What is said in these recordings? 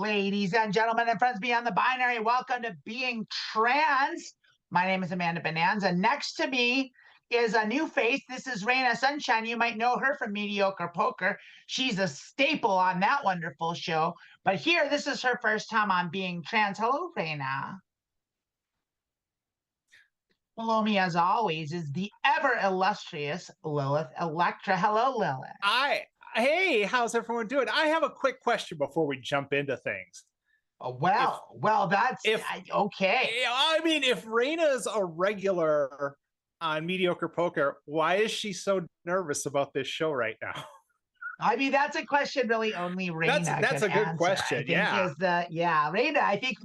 Ladies and gentlemen and friends beyond the binary, welcome to Being Trans. My name is Amanda Bonanza. Next to me is a new face. This is Raina Sunshine. You might know her from Mediocre Poker. She's a staple on that wonderful show. But here, this is her first time on Being Trans. Hello, Raina. Below me, as always, is the ever illustrious Lilith Electra. Hello, Lilith. Hey, how's everyone doing? I have a quick question before we jump into things. That's okay. I mean, if Raina's a regular on Mediocre Poker, why is she so nervous about this show right now? I mean, that's a question really only Raina That's a good answer, question. Raina, I think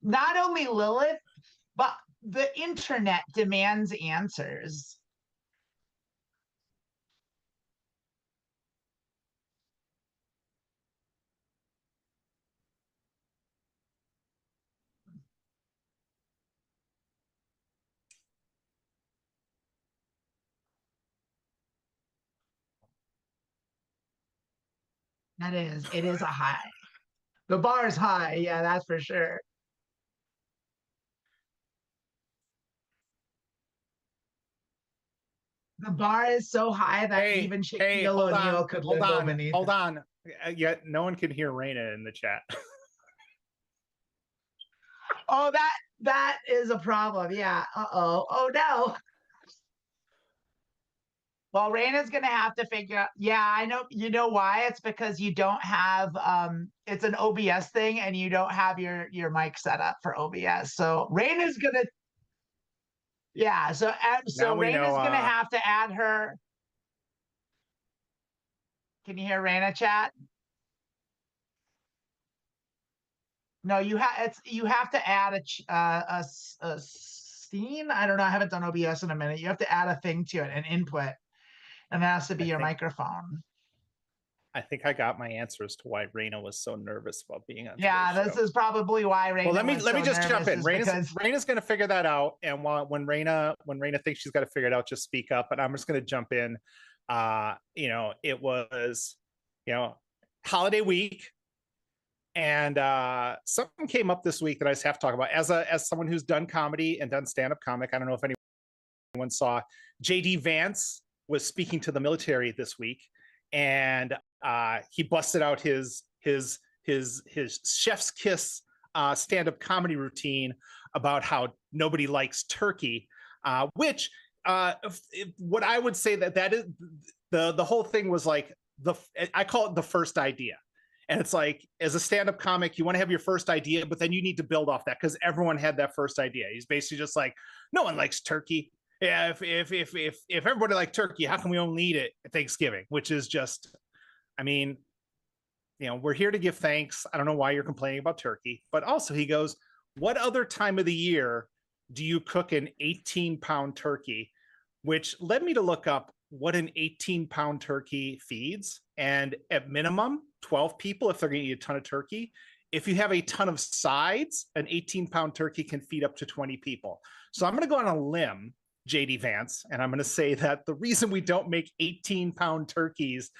not only Lilith, but the internet demands answers. It is a high. The bar is high, yeah, that's for sure. The bar is so high that even Shaquille O'Neal could live beneath. Hold on. Yet no one can hear Raina in the chat. Oh, that is a problem. Yeah. Oh no. Well, Raina's gonna have to figure out. Yeah, I know. You know why? It's because you don't have it's an OBS thing, and you don't have your mic set up for OBS. So Raina's gonna. Yeah. So Raina's gonna have to add her. Can you hear Raina chat? No, you have to add a scene. I don't know. I haven't done OBS in a minute. You have to add a thing to it, an input, and that has to be your microphone. I think I got my answer as to why Raina was so nervous about being on. Yeah, this is probably why Raina. Well, let me just jump in. Raina's going to figure that out, and when Raina thinks she's got to figure it out, just speak up. But I'm just going to jump in. It was holiday week. And something came up this week that I just have to talk about. As someone who's done comedy and done stand-up comic, I don't know if anyone saw, JD Vance was speaking to the military this week, and he busted out his chef's kiss stand-up comedy routine about how nobody likes turkey, which what I would say that is the whole thing was like I call it the first idea. And it's like, as a stand-up comic, you want to have your first idea, but then you need to build off that because everyone had that first idea. He's basically just like, no one likes turkey. Yeah, if everybody liked turkey, how can we only eat it at Thanksgiving? Which is just, I mean, we're here to give thanks. I don't know why you're complaining about turkey, but also he goes, what other time of the year do you cook an 18-pound turkey? Which led me to look up what an 18-pound turkey feeds, and at minimum 12 people if they're going to eat a ton of turkey. If you have a ton of sides, an 18-pound turkey can feed up to 20 people. So I'm going to go on a limb, JD Vance, and I'm going to say that the reason we don't make 18-pound turkeys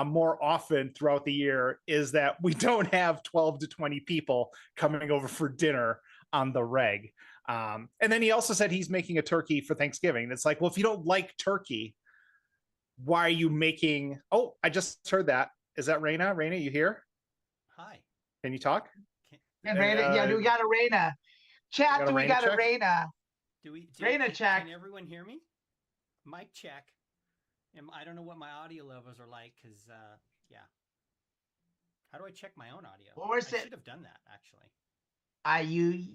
more often throughout the year is that we don't have 12 to 20 people coming over for dinner on the reg. And then he also said he's making a turkey for Thanksgiving. It's like, well, if you don't like turkey, why are you making? Oh, I just heard that. Is that Raina? Raina, you here? Hi. Can you talk? Raina, do we got a Raina? Chat, do we got a Raina? Raina check. Can everyone hear me? Mic check. I don't know what my audio levels are like because, yeah. How do I check my own audio? I should have done that, actually.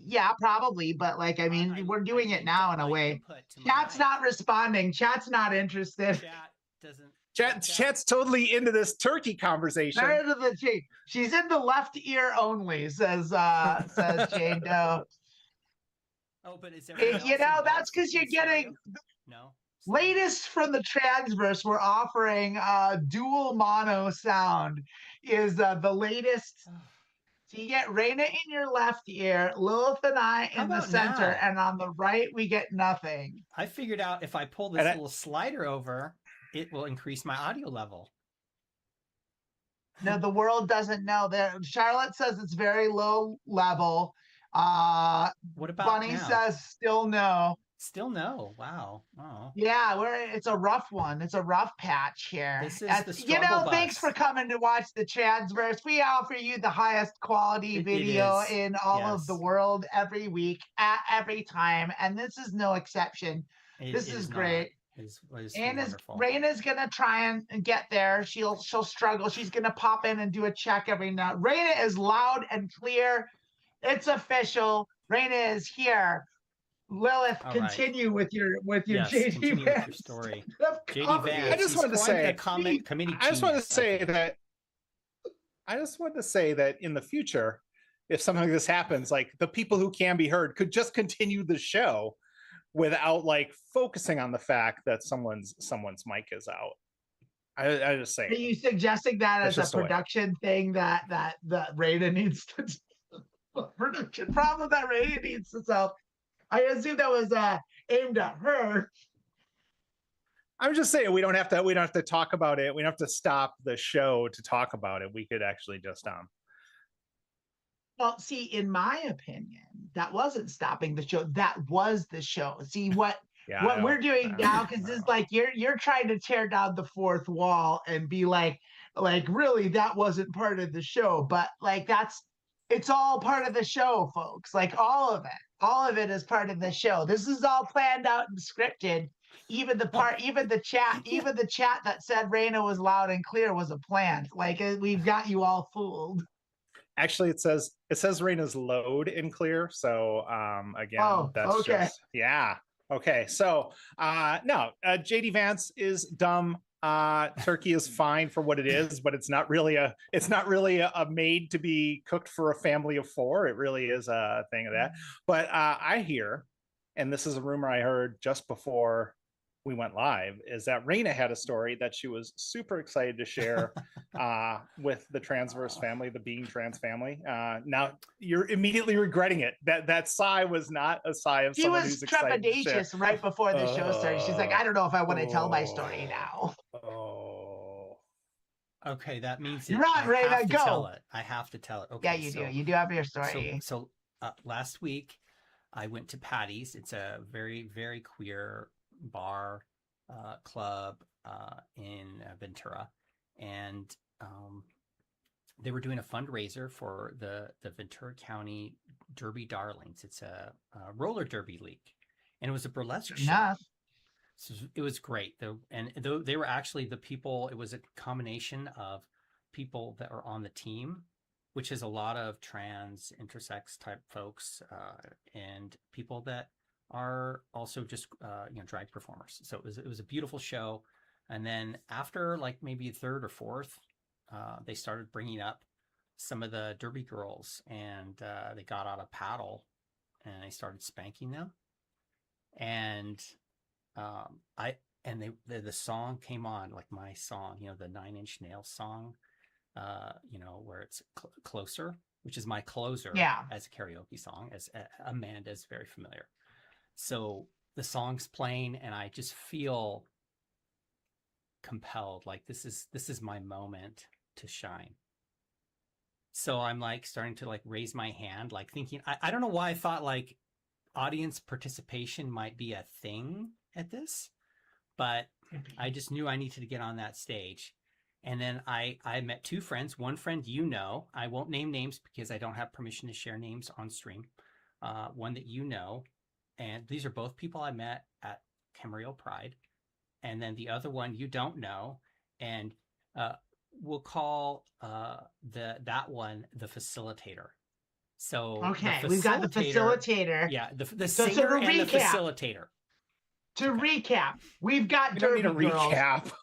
Yeah, probably, but like, I mean, we're doing it now in a way. Chat's not responding. Chat's not interested. Chat doesn't. Chat's totally into this turkey conversation. She's in the left ear only, says Jane Doe. Oh, but is that's because you're getting latest from the Transverse. We're offering dual mono sound is the latest. So you get Raina in your left ear, Lilith and I in the center, and on the right we get nothing. I figured out if I pull this little slider over, it will increase my audio level. No, the world doesn't know. Charlotte says it's very low level. What about Bunny now? says still no. Still no. Wow. Oh. Yeah, it's a rough one. It's a rough patch here. This is the struggle bus. Thanks for coming to watch the Transverse. We offer you the highest quality video in all of the world every week, at every time, and this is no exception. This is great. Raina's gonna try and get there. She'll struggle. She's gonna pop in and do a check every now. Raina is loud and clear. It's official. Raina is here. Lilith, continue with your JD Vance. Your story. JD Vance. I just wanted to say that in the future, if something like this happens, like the people who can be heard could just continue the show without like focusing on the fact that someone's mic is out. I just say. Are you suggesting that as a production thing that Raina needs to production problem that Raina needs to solve? I assume that was aimed at her. I'm just saying we don't have to talk about it. We don't have to stop the show to talk about it. We could actually just Well, see, in my opinion, that wasn't stopping the show. That was the show. See what we're doing now, because it's like you're trying to tear down the fourth wall and be like really that wasn't part of the show, but like it's all part of the show, folks. Like all of it is part of the show. This is all planned out and scripted. Even the chat that said Raina was loud and clear was a plan. Like we've got you all fooled. Actually, it says Raina's loud and clear. So again, that's okay. just okay. So no, JD Vance is dumb. Turkey is fine for what it is, but it's not really a made to be cooked for a family of 4. It really is a thing of that. But I hear, and this is a rumor I heard just before we went live, is that Raina had a story that she was super excited to share with the transverse family, the being trans family. Now you're immediately regretting it. That sigh was not a sigh of someone who's excited to share. She was trepidatious right before the show started. She's like, I don't know if I want to tell my story now. Okay, that means you're right, Raina. Go. I have to tell it. Okay, yeah, you do. You do have your story. So last week I went to Patty's. It's a very, very queer bar club in Ventura, and they were doing a fundraiser for the Ventura County Derby Darlings. It's a roller derby league, and it was a burlesque show. So it was great. They were actually the people. It was a combination of people that are on the team, which is a lot of trans, intersex type folks, and people that are also just drag performers. So it was a beautiful show. And then after like maybe third or fourth, they started bringing up some of the derby girls, and they got out a paddle and they started spanking them. And the song came on, like my song, the 9 Inch Nails song, where it's Closer, which is my closer as a karaoke song, as Amanda is very familiar. So the song's playing, and I just feel compelled, like this is my moment to shine. So I'm like starting to like raise my hand, like thinking, I don't know why I thought like audience participation might be a thing at this, but I just knew I needed to get on that stage. And then I met 2 friends. One friend, I won't name names because I don't have permission to share names on stream. One that and these are both people I met at Camarillo Pride. And then the other one you don't know, and we'll call that one the facilitator. So we've got the facilitator. Yeah, the singer and the facilitator. To recap, we've got Derby girls.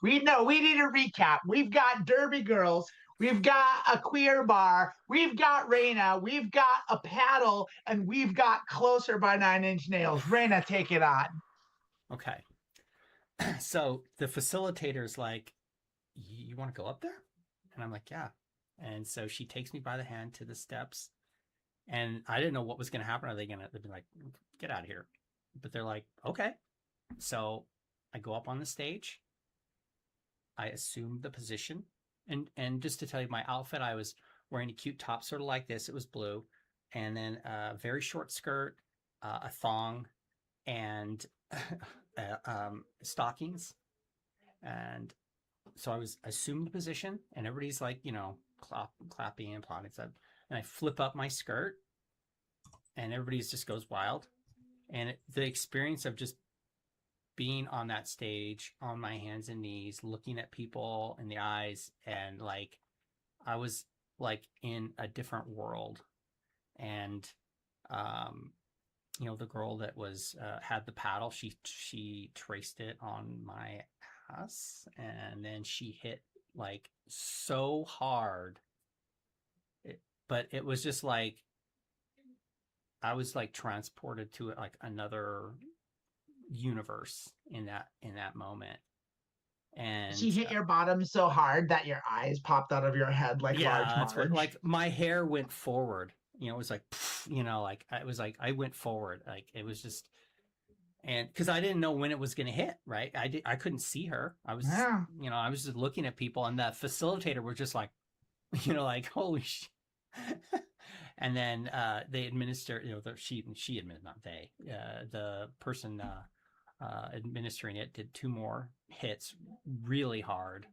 We need a recap. We've got Derby girls. We've got a queer bar. We've got Raina. We've got a paddle, and we've got Closer by 9 Inch Nails. Raina, take it on. Okay. So the facilitator's like, you want to go up there? And I'm like, yeah. And so she takes me by the hand to the steps, and I didn't know what was going to happen. They'd be like, get out of here. But they're like, okay. So I go up on the stage. I assume the position, And just to tell you, my outfit, I was wearing a cute top, sort of like this. It was blue, and then a very short skirt, a thong, and stockings. And so I was assumed the position, and everybody's like, clapping and applauding stuff. And I flip up my skirt, and everybody just goes wild. And the experience of just being on that stage on my hands and knees, looking at people in the eyes, and like I was like in a different world. And the girl that was had the paddle, she traced it on my ass, and then she hit like so hard. But it was just like I was like transported to like another universe in that moment. And she hit your bottom so hard that your eyes popped out of your head like large that's Marge. like my hair went forward. It was like, like it was like I went forward. Like it was just, and because I didn't know when it was going to hit, right? I couldn't see her. I was, I was just looking at people, and the facilitator was just like, like holy shit. And then they administer, she admitted, not they, the person administering it did 2 more hits really hard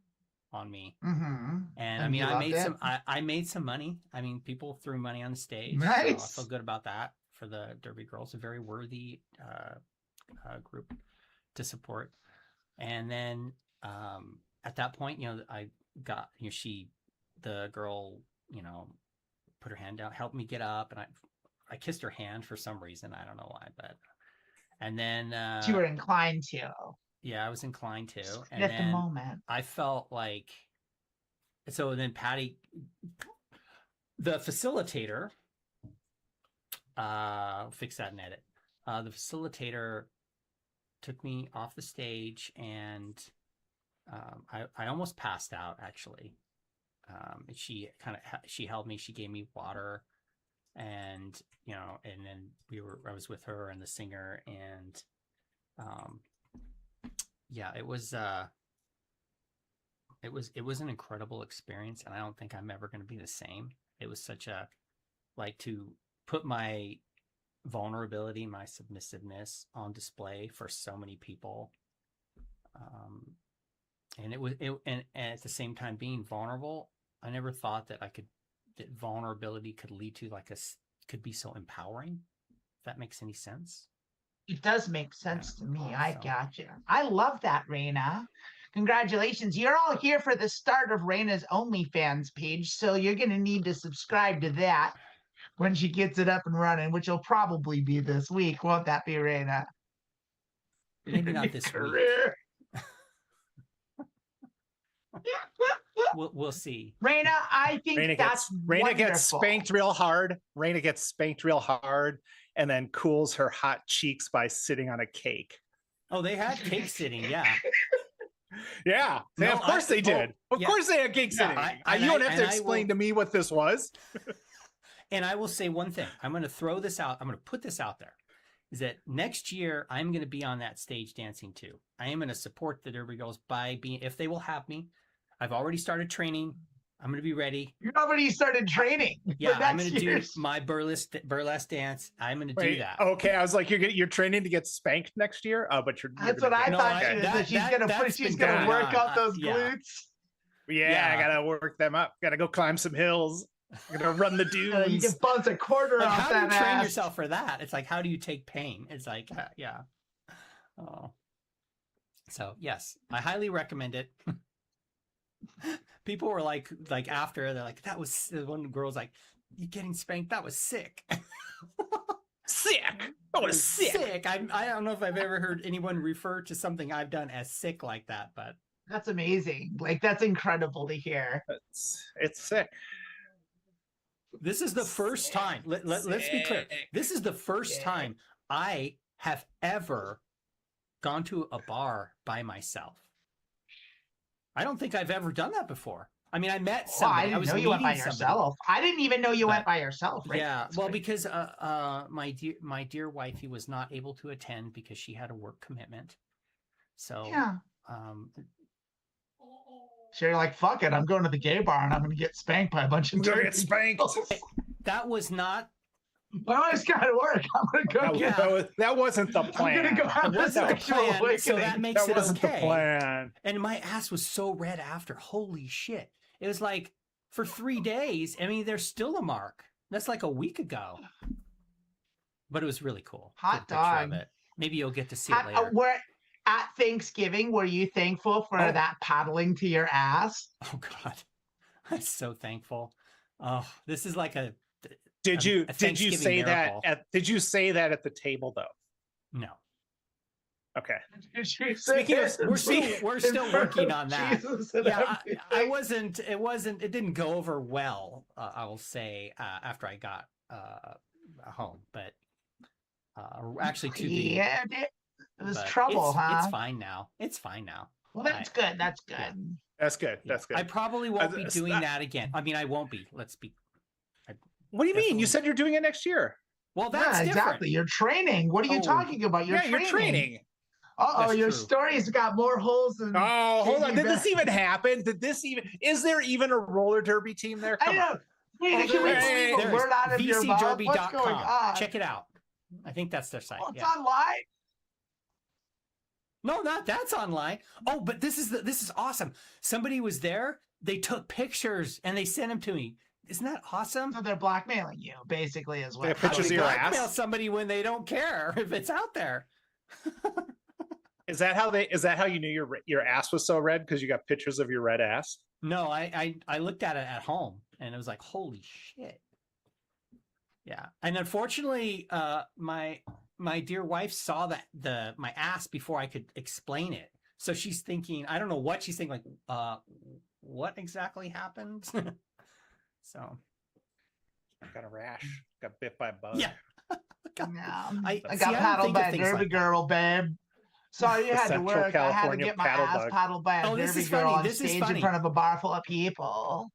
on me. Mm-hmm. And I mean, I made some money. I mean, people threw money on the stage. Nice. So I feel good about that for the Derby Girls, a very worthy group to support. And then at that point, I got, the girl, put her hand down, helped me get up, and I kissed her hand for some reason. I don't know why, but, and then you were inclined to. Yeah, I was inclined to. And at then the moment, I felt like, so then Patty, the facilitator, fix that and edit. The facilitator took me off the stage, and I almost passed out, actually. She held me, she gave me water, and and then I was with her and the singer, and it was an incredible experience, and I don't think I'm ever going to be the same. It was such a, like, to put my vulnerability, my submissiveness on display for so many people. And and at the same time being vulnerable, I never thought that that vulnerability could lead to could be so empowering. If that makes any sense. It does make sense to me. I gotcha. I love that, Raina. Congratulations. You're all here for the start of Raina's OnlyFans page, so you're going to need to subscribe to that when she gets it up and running, which will probably be this week. Won't that be, Raina? Maybe not this week. We'll see. Raina, I think Raina gets spanked real hard. Raina gets spanked real hard, and then cools her hot cheeks by sitting on a cake. Oh, they had cake sitting, yeah. Yeah, of course they did. Of course they had cake sitting. You don't have to explain to me what this was. And I will say one thing. I'm going to throw this out. I'm going to put this out there. Is that next year I'm going to be on that stage dancing too. I am going to support the Derby Girls by being, if they will have me. I've already started training. I'm going to be ready. You already started training. Yeah, I'm going to do my burlesque dance. I'm going to do that. Okay, I was like, you're training to get spanked next year. But that's what I thought. She's going to work out those glutes. Yeah, I got to work them up. Got to go climb some hills. I'm going to run the dunes. You can bounce a quarter off how that do you train ass. yourself for that? It's like, how do you take pain? It's like, yeah. Oh. So yes, I highly recommend it. People were like after, they're like, that was, one girl's like, you getting spanked? That was sick. Sick. That was sick. I don't know if I've ever heard anyone refer to something I've done as sick like that, but that's amazing. Like, that's incredible to hear. It's sick. This is the first time. Let's be clear. This is the first time I have ever gone to a bar by myself. I don't think I've ever done that before. I mean, I met somebody. I didn't know you went by yourself. I didn't even know you went by yourself. Right? Yeah, well, because my dear wifey was not able to attend because she had a work commitment. So yeah. So you're like, fuck it, I'm going to the gay bar and I'm going to get spanked by a bunch of I'm gonna get dirty spanked. girls. That was not. Well, it's got to work. I'm going to go get. That wasn't the I'm plan. going to go have It a wasn't the sexual plan, awakening. so that makes That it wasn't the okay. plan. And my ass was so red after. Holy shit! It was like for 3 days. I mean, there's still a mark. That's like a week ago. But it was really cool. Hot Good picture of dog. it. Maybe you'll get to see it later. Where at Thanksgiving, were you thankful for that paddling to your ass? Oh God, I'm so thankful. Oh, this is like a. Did you Thanksgiving say miracle. did you say that at the table though? No. Okay. Speaking of, we're still working on that. Yeah, I everything. wasn't. It didn't go over well. I will say after I got home, but actually to the Yeah, it was but trouble, it's, huh? It's fine now. It's fine now. Well, that's good. That's good. Yeah. That's good. Yeah. That's good. I probably won't be doing that again. I mean, I won't be. Let's be. What do you mean? Definitely. You said you're doing it next year. Well, that's Yeah, different. exactly. You're training. What are you talking about? You're You're training. Uh-oh, That's your true. story's got more holes than... Oh, hold on. Did this Back. even happen? Is there even a roller derby team there? I Come on. know. Wait, can we Hey, leave a word out of your mouth? What's going VCDerby.com. on? Check it out. I think that's their site. Oh, it's yeah. online? No, not that's online. Oh, but this is awesome. Somebody was there. They took pictures and they sent them to me. Isn't that awesome? So they're blackmailing you, basically, is what... They have How pictures do of you your blackmail ass? somebody when they don't care if it's out there? Is that how you knew your ass was so red because you got pictures of your red ass? No, I looked at it at home and it was like, holy shit. Yeah. And unfortunately, my dear wife saw my ass before I could explain it. So she's thinking, I don't know what she's thinking, like, what exactly happened? So I got a rash. Got bit by a bug. yeah. Yeah. I got paddled by a things derby like that. girl, babe. Sorry you The had to Central work. I had to California get my paddle ass bug. paddled by a Oh, this derby is girl funny. on This is stage in funny. front of a bar full of people.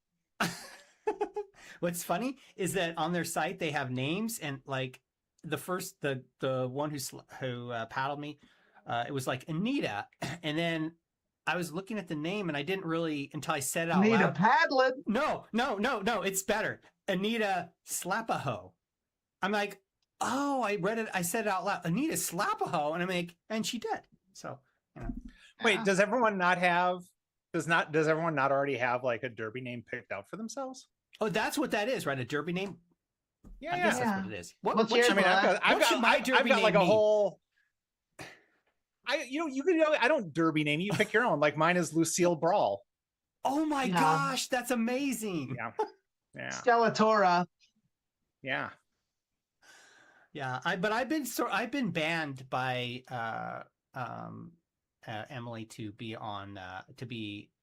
What's funny is that on their site they have names and like the one who paddled me, it was like Anita, and then I was looking at the name and I didn't really until I said it out Need a loud. paddling. No, it's better. Anita Slapaho. I'm like, oh, I read it. I said it out loud. Anita Slapaho, and I'm like, and she did. So, you know. Wait, does everyone not already have like a derby name picked out for themselves? Oh, that's what that is, right? A derby name. Yeah, I guess that's what it is. What's yours? I mean, I've got like a name whole. I don't derby name. You pick your own. Like mine is Lucille Brawl. Oh my Yeah. gosh, that's amazing. Yeah. Stellatora. Yeah. Yeah, I've been banned by Emily to be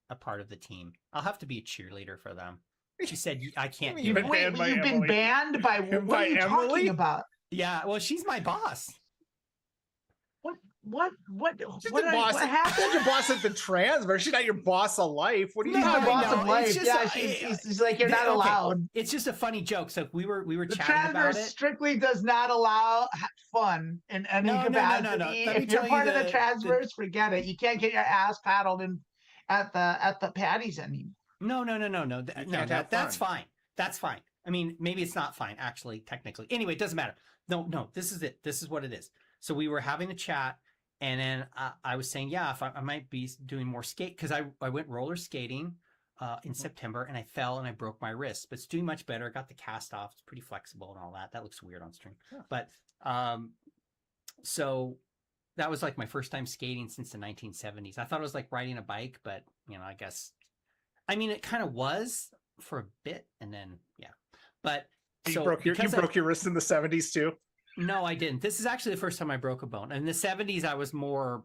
a part of the team. I'll have to be a cheerleader for them. She said I can't do You've it. been banned by You've been Emily. banned by what are you Emily? talking about? Yeah, well, she's my boss. What She's what the boss. what happened? She's your boss at the transfer. She's not your boss of life. What are you No, She's talking my I boss know. of life. It's just Yeah, she's like, you're not okay. allowed. It's just a funny joke. So we were The chatting transfer about it. strictly does not allow fun in any No. capacity. Let me If you're tell you part of the the- transfers, forget it. You can't get your ass paddled at the patties anymore. No. can't have That's fun. fine. That's fine. I mean, maybe it's not fine, actually, technically. Anyway, it doesn't matter. No, this is it. This is what it is. So we were having a chat, and then I was saying, yeah, if I might be doing more skate, because I went roller skating in September, and I fell and I broke my wrist. But it's doing much better. I got the cast off. It's pretty flexible and all that. That looks weird on string. Yeah. But so that was like my first time skating since the 1970s. I thought it was like riding a bike, but, I guess, I mean, it kind of was for a bit, and then, yeah. But You broke your wrist in the 70s too? No, I didn't. This is actually the first time I broke a bone. In the 70s, I was more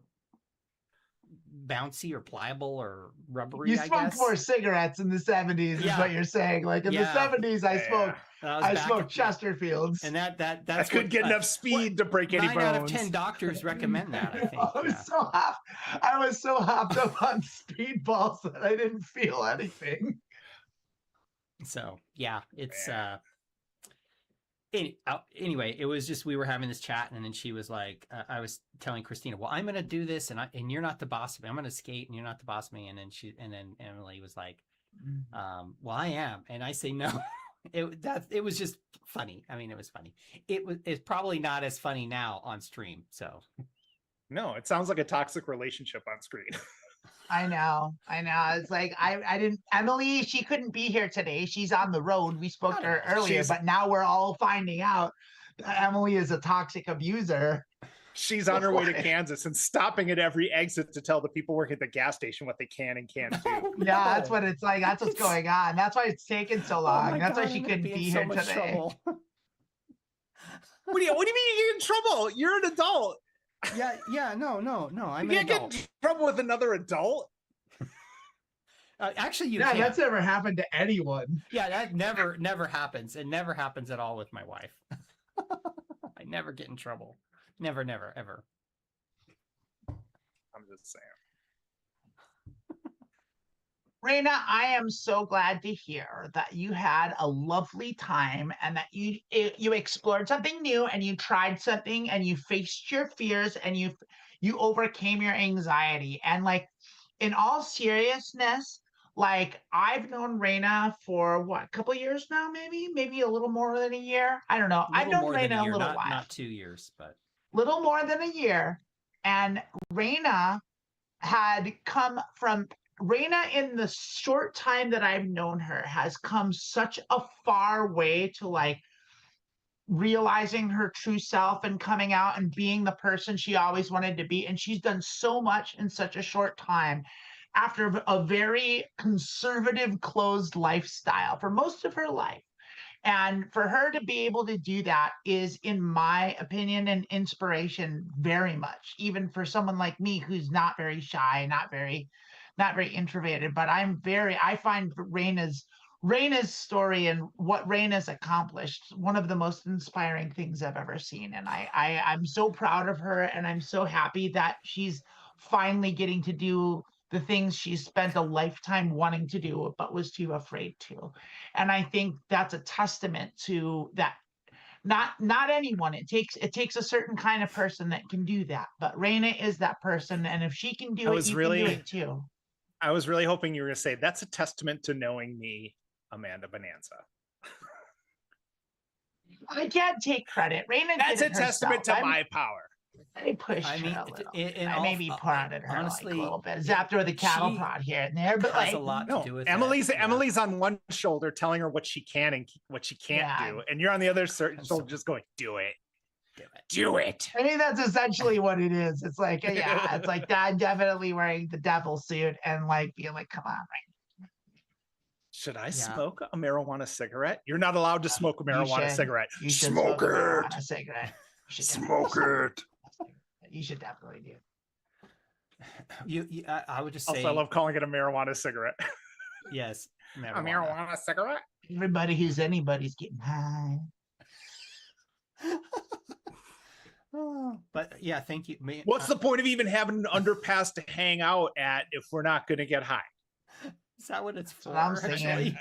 bouncy or pliable or rubbery, You I smoked guess. more cigarettes in the 70s, is Yeah. what you're saying. Like in the Yeah. 70s, I smoked That was I back smoked in- Chesterfields. And that's I couldn't get enough speed to break any 9 bones. out of 10 doctors recommend that, I think. I was so hopped up on speedballs that I didn't feel anything. So, yeah, it's Anyway, it was just we were having this chat, and then she was like, I was telling Christina, "Well, I'm gonna do this, and you're not the boss of me. I'm gonna skate, and you're not the boss of me." And then Emily was like, "Well, I am," and I say no. It was just funny. I mean, it was funny. It's probably not as funny now on stream. So no, it sounds like a toxic relationship on screen. I know. It's like I didn't Emily, she couldn't be here today. She's on the road. We spoke to her earlier, but now we're all finding out that Emily is a toxic abuser. She's on her way to Kansas and stopping at every exit to tell the people working at the gas station what they can and can't do. Yeah, that's what it's like. That's what's going on. That's why it's taking so long. That's why she couldn't be here today. Trouble. What do you mean you get in trouble? You're an adult. Yeah, no. I'm you an can't adult. get in trouble with another adult. Actually, you yeah, can't. That's never happened to anyone. Yeah, that never happens. It never happens at all with my wife. I never get in trouble. Never, ever. I'm just saying. Raina, I am so glad to hear that you had a lovely time and that you explored something new and you tried something and you faced your fears and you overcame your anxiety. And like, in all seriousness, like I've known Raina for what, a couple years now, maybe a little more than a year. I don't know. I've known Raina a little while. Not 2 years, but little more than a year. And Raina had come from Raina, in the short time that I've known her, has come such a far way to like realizing her true self and coming out and being the person she always wanted to be. And she's done so much in such a short time after a very conservative, closed lifestyle for most of her life. And for her to be able to do that is, in my opinion, an inspiration very much, even for someone like me who's not very shy, not very introverted. But I find Raina's story and what Raina's accomplished one of the most inspiring things I've ever seen. And I'm so proud of her, and I'm so happy that she's finally getting to do the things she's spent a lifetime wanting to do but was too afraid to. And I think that's a testament to that. Not anyone. It takes a certain kind of person that can do that. But Raina is that person, and if she can do it, you can do it too. I was really hoping you were going to say that's a testament to knowing me, Amanda Bonanza. I can't take credit. Raina, that's did a testament to my power. I pushed her a little. I maybe prodded her honestly, like a little bit. Zapped her with a cattle prod here and there, but like a lot to do with Emily's on one shoulder telling her what she can and what she can't do, and you're on the other shoulder just going, "Do it, do it." I mean, that's essentially what it is. It's like, yeah, it's like Dad definitely wearing the devil suit and like being like, "Come on, right." Should I smoke a marijuana cigarette? You're not allowed to smoke a marijuana cigarette. You should smoke a cigarette. Smoke it. You should definitely do. I would just say. Also, I love calling it a marijuana cigarette. Yes, a marijuana cigarette. Everybody who's anybody's getting high. But yeah, thank you. What's the point of even having an underpass to hang out at if we're not going to get high? Is that what it's for? What I'm saying.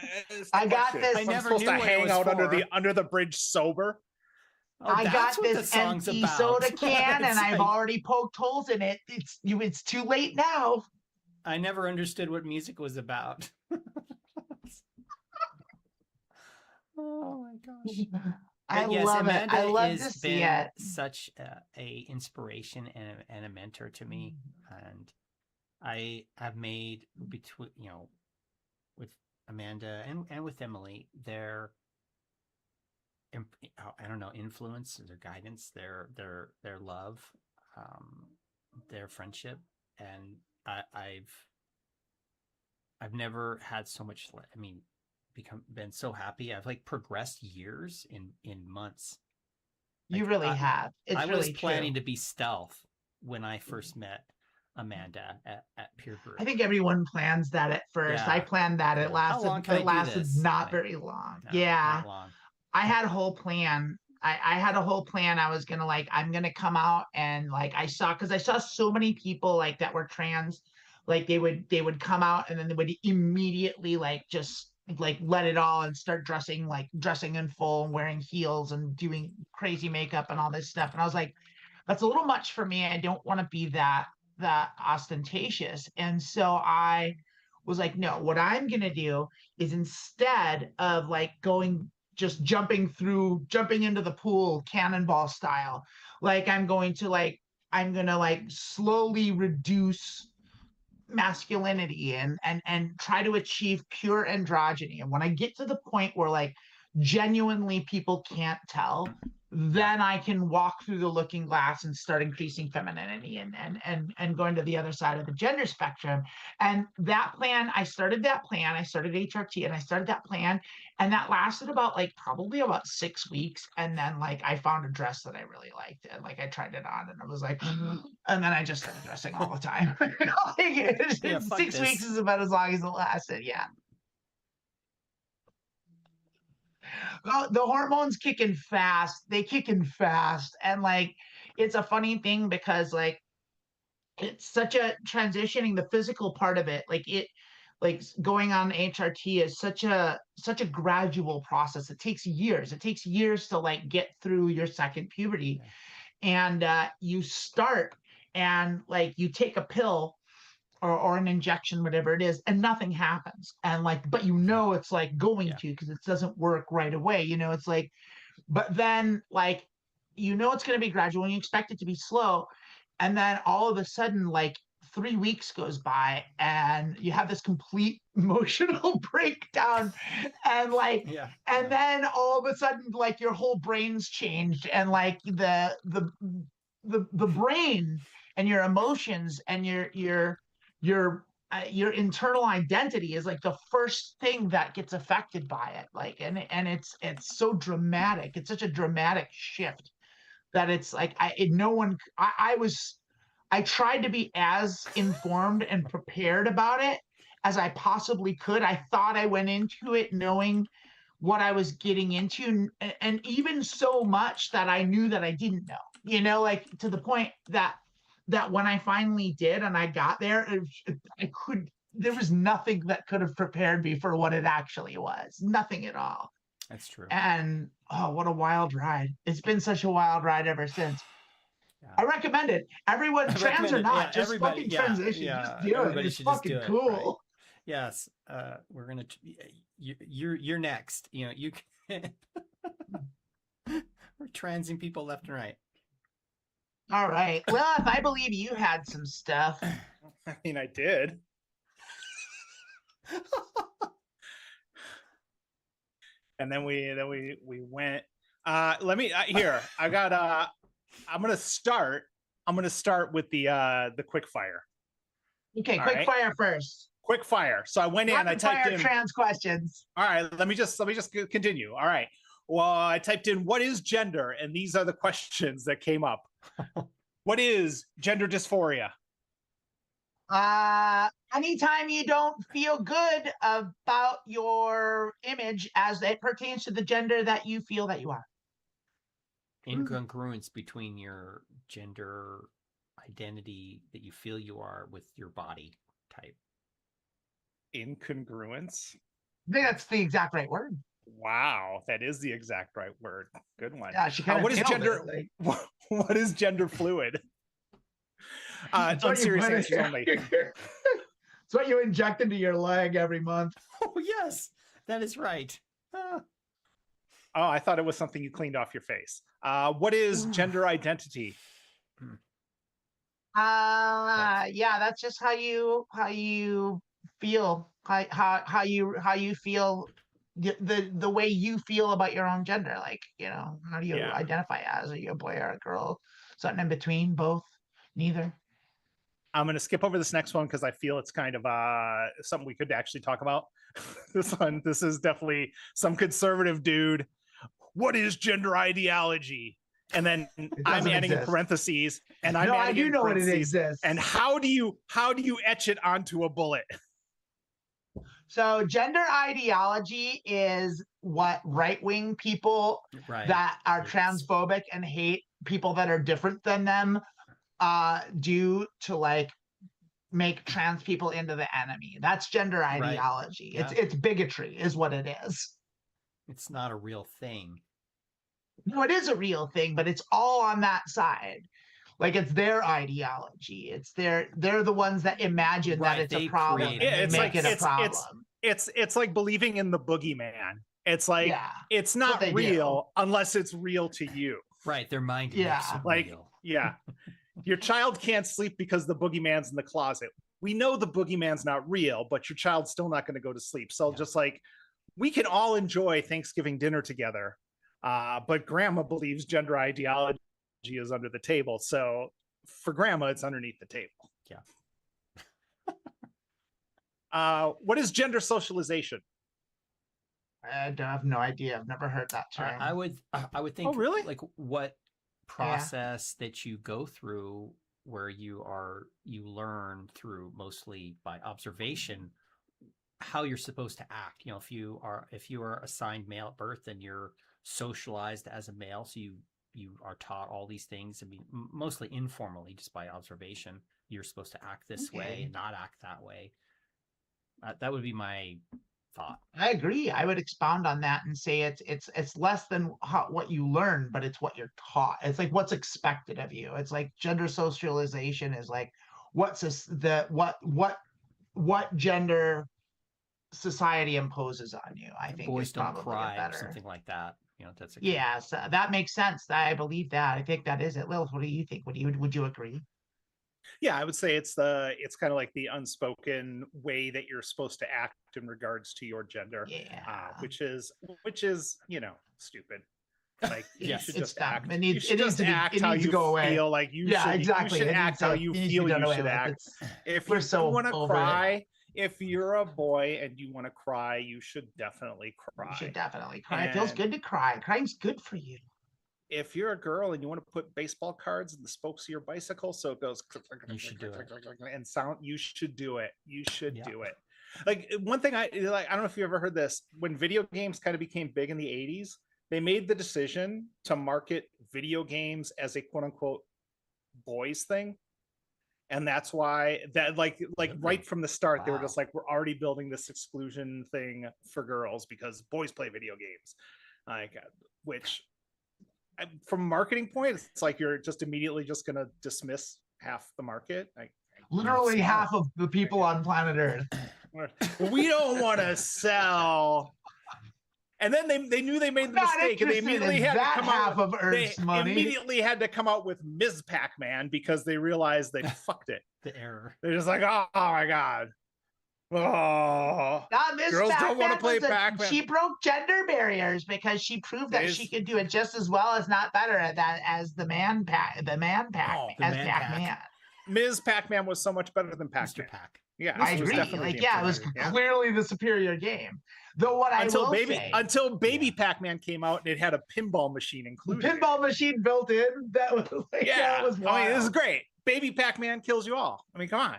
I got this. I'm supposed to hang out under the bridge sober. Oh, I got this empty soda can and I've already poked holes in it. It's too late now. I never understood what music was about. Oh my gosh. I love it. I love to see it. Such a inspiration and a mentor to me. And I have made between, with Amanda and with Emily, their I don't know, influence, their guidance, their love, their friendship, and I've never had so much. I mean, been so happy. I've like progressed years in months. You really have. I was planning to be stealth when I first met Amanda at peer group. I think everyone plans that at first. Yeah. I planned that. It lasted not very long. No, yeah. Not long. I had a whole plan. I had a whole plan. I was gonna I'm gonna come out and because I saw so many people like that were trans, like they would come out and then they would immediately just like let it all and start dressing in full and wearing heels and doing crazy makeup and all this stuff. And I was like, that's a little much for me. I don't want to be that ostentatious. And so I was like, no, what I'm gonna do is instead of like just jumping into the pool cannonball style, like I'm gonna like slowly reduce masculinity and try to achieve pure androgyny. And when I get to the point where like genuinely people can't tell, then I can walk through the looking glass and start increasing femininity and going to the other side of the gender spectrum. And that plan, I started HRT and I started that plan, and that lasted about like probably about 6 weeks. And then like I found a dress that I really liked, and like I tried it on and I was like, and then I just started dressing all the time. Yeah, fuck 6 this. weeks is about as long as it lasted. Yeah. Well, the hormones kicking fast. They kicking fast. And like it's a funny thing because like it's such a transitioning the physical part of it. Like going on HRT is such a gradual process. It takes years. It takes years to like get through your second puberty. Yeah. And you start and like you take a pill or an injection, whatever it is, and nothing happens. And like, but you know it's like going to, because it doesn't work right away. It's like, but then like it's gonna be gradual and you expect it to be slow. And then all of a sudden, like 3 weeks goes by and you have this complete emotional breakdown. And like then all of a sudden, like your whole brain's changed, and like the brain and your emotions and your internal identity is like the first thing that gets affected by it. Like, and it's so dramatic. It's such a dramatic shift that it's like I tried to be as informed and prepared about it as I possibly could. I thought I went into it knowing what I was getting into, and even so much that I knew that I didn't know, like to the point that when I finally did and I got there, there was nothing that could have prepared me for what it actually was. Nothing at all. That's true. And oh, what a wild ride. It's been such a wild ride ever since. Yeah. I recommend it. Everyone, trans or not, just fucking transition. Just do it. It's fucking cool. Right? Yes. We're gonna. You're next. You can. We're transing people left and right. All right. Well, if I believe you had some stuff. I mean, I did. And then we went. Let me here. I got. I'm gonna start with the quick fire. Okay, all quick fire first. Quick fire. So I went in. I typed in trans questions. All right. Let me just continue. All right. Well, I typed in what is gender, and these are the questions that came up. What is gender dysphoria? Anytime you don't feel good about your image as it pertains to the gender that you feel that you are. Incongruence between your gender identity that you feel you are with your body type. Incongruence? I think that's the exact right word. Wow, that is the exact right word. Good one. Yeah, she kind of what is gender? What is gender fluid? Unserious answers only. It's what you inject into your leg every month. Oh yes, that is right. Oh, I thought it was something you cleaned off your face. What is gender identity? Yeah, that's just how you feel, how you feel, the way you feel about your own gender. Like, how do you identify as? Are you a boy or a girl? Something in between, both, neither. I'm going to skip over this next one because I feel it's kind of something we could actually talk about. This is definitely some conservative dude. What is gender ideology? And then I'm adding in parentheses, and I'm adding in parentheses. What it exists. And how do you etch it onto a bullet? So gender ideology is what right-wing people that are transphobic and hate people that are different than them do to like make trans people into the enemy. That's gender ideology. Yeah. It's bigotry is what it is. It's not a real thing. No, it is a real thing, but it's all on that side. Like it's their ideology. They're the ones that imagine that it's a problem. Yeah, it's make it a problem. It's like believing in the boogeyman. It's like it's not real unless it's real to you. Right. Their mind makes it like real. Yeah. Your child can't sleep because the boogeyman's in the closet. We know the boogeyman's not real, but your child's still not going to go to sleep. So just like we can all enjoy Thanksgiving dinner together. But grandma believes gender ideology is under the table. So for grandma, it's underneath the table. Yeah. What is gender socialization? I have no idea. I've never heard that term. I would think really? like what process that you go through where you learn through mostly by observation how you're supposed to act. You know, if you are assigned male at birth, then you're socialized as a male, so you are taught all these things. I mean, mostly informally, just by observation. You're supposed to act this way and not act that way. That would be my thought. I agree. I would expound on that and say it's less than what you learn, but it's what you're taught. It's like what's expected of you. It's like gender socialization is like what gender society imposes on you. I think boys don't probably cry better. Or something like that. You know, that's so that makes sense. I believe that. I think that is it. Lilith, what do you think? Would you agree? Yeah, I would say it's kind of like the unspoken way that you're supposed to act in regards to your gender. Which is stupid. Like you should just act. You should just act how you feel. Like you should act how you feel. You should act. If you want to cry, if you're a boy and you want to cry, you should definitely cry. You should definitely cry. It feels good to cry. Crying's good for you. If you're a girl and you want to put baseball cards in the spokes of your bicycle so it goes, you should do it. And sound, you should do it. You should do it. Like one thing I don't know if you ever heard this, when video games kind of became big in the 80s, they made the decision to market video games as a quote unquote boys thing. And that's why that like right from the start, they were just like, we're already building this exclusion thing for girls because boys play video games. Like, which from a marketing point, it's like you're just immediately just going to dismiss half the market. Like, literally half of the people on planet Earth. We don't want to sell. And then they knew they made the mistake, and they immediately had to come out. Of Earth's money. Immediately had to come out with Ms. Pac-Man because they realized they fucked it. The error. They're just like, oh my god. Oh, girls don't want to play Pac-Man. She broke gender barriers because she proved that she could do it just as well, as not better at that as the man Pac-Man. Ms. Pac-Man was so much better than Pac-Man. Mr. Pac. Yeah, I agree. It was clearly the superior game. Though what until Baby Pac-Man came out and it had a pinball machine included. Pinball machine built in. That was that was wild. I mean, this is great. Baby Pac-Man kills you all. I mean, come on.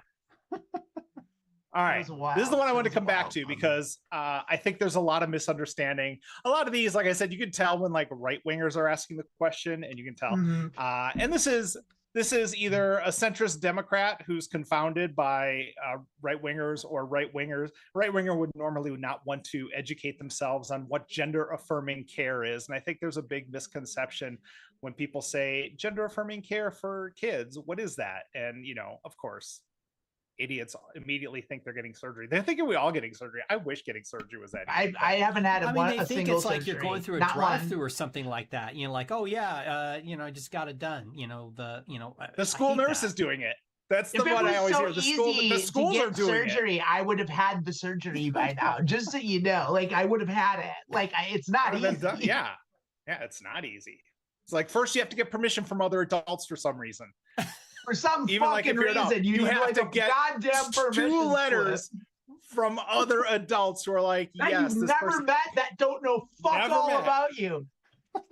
All right, this is the one I wanted to come back to because I think there's a lot of misunderstanding. A lot of these, like I said, you can tell when like right wingers are asking the question, and you can tell. And this is either a centrist Democrat who's confounded by right wingers or right wingers. Right winger would normally not want to educate themselves on what gender affirming care is, and I think there's a big misconception when people say gender affirming care for kids. What is that? And of course, idiots immediately think they're getting surgery. They're thinking we all getting surgery. I wish getting surgery was that easy. I haven't had they think it's like you're going through a drive-through or something like that. Like, oh yeah, I just got it done. The school nurse is doing it. That's the one I always hear. The schools are doing surgery. I would have had the surgery by now, just so you know. Like I would have had it. Like it's not easy. Yeah, it's not easy. It's like first you have to get permission from other adults for some reason. For some fucking reason, you have to get goddamn permission 2 letters from other adults who are like, that yes, you've never met that don't know fuck all about you.